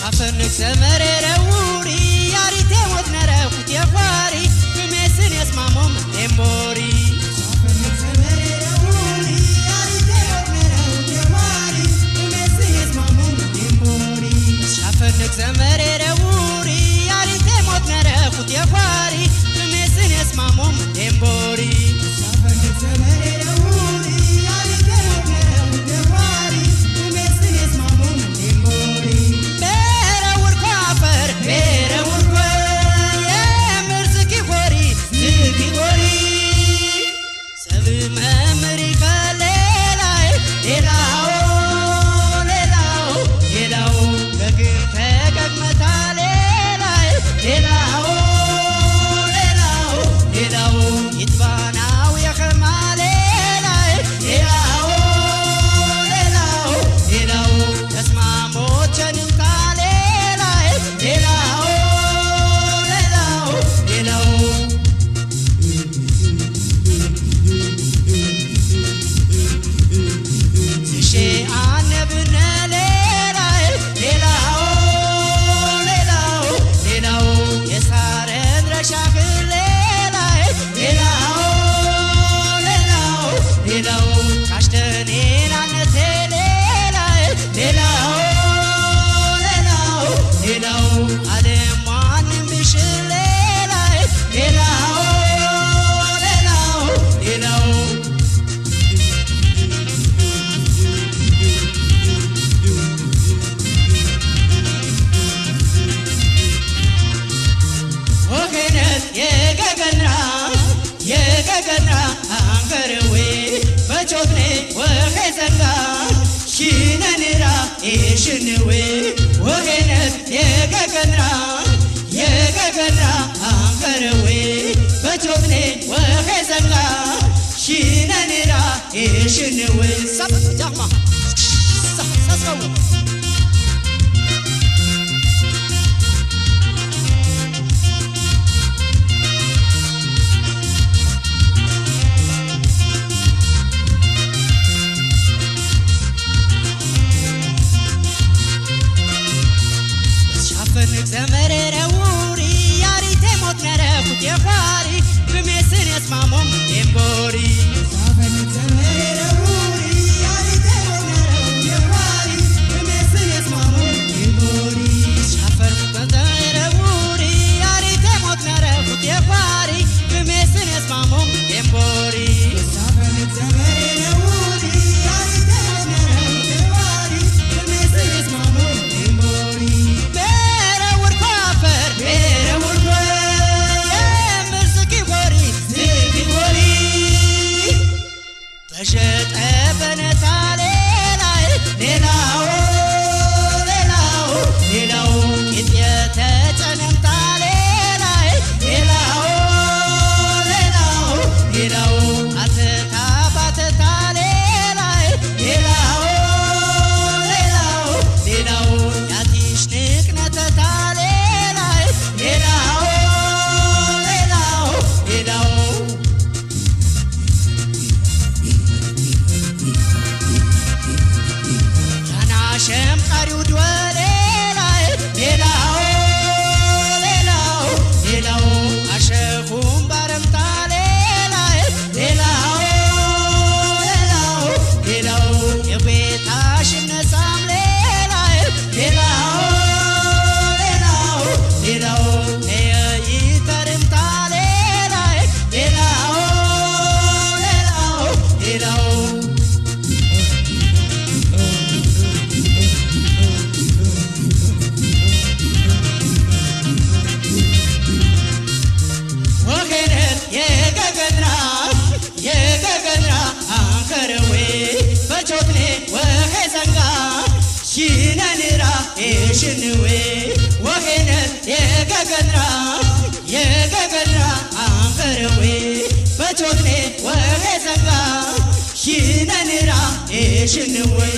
ሳፈንክ ሰመረረውሪ ያሪቴ ወትነረ ኩቴኳሪ በሜስን የስማሞም ኤምቦሪ ሳፈንክ ሰመረረውሪ ያሪቴ ወትነረ ኩቴኳሪ በሜስን የስማሞም ኤምቦሪ ሳፈንክ ሰመረረውሪ ያሪቴ ወትነረ ኩቴኳሪ በሜስን የስማሞም ኤምቦሪ ሳፈንክ ሰመረረውሪ ያሪቴ ወትነረ ኩቴኳሪ በሜስን የስማሞም ኤምቦሪ Shinwe, Wogenet, Yegagana, Angaraway, but your name, Wahezanga, Shinanira, Shinwe, Sapjama, Sasso. Zamarerewuri yarite motnere kutyefari bimesine smamom embori zamarerewuri yarite motnere kutyefari bimesine smamom embori zamarerewuri yarite motnere kutyefari bimesine smamom embori zamarerewuri yarite motnere kutyefari bimesine smamom embori Jet ebenetale lelao kityete chanentale lelao ateta batale lelao yatishnik netale lelao Shem Karu Dwale, Lelao, Ashefum Baram Tale, Lelao, Yabetash Nasam, Lelao, Eitarim Tale, Lelao. Shinwe, Wahenet, Yegagana, Angaraway, but your name, Wahezanga, Shinanira, Shinwe,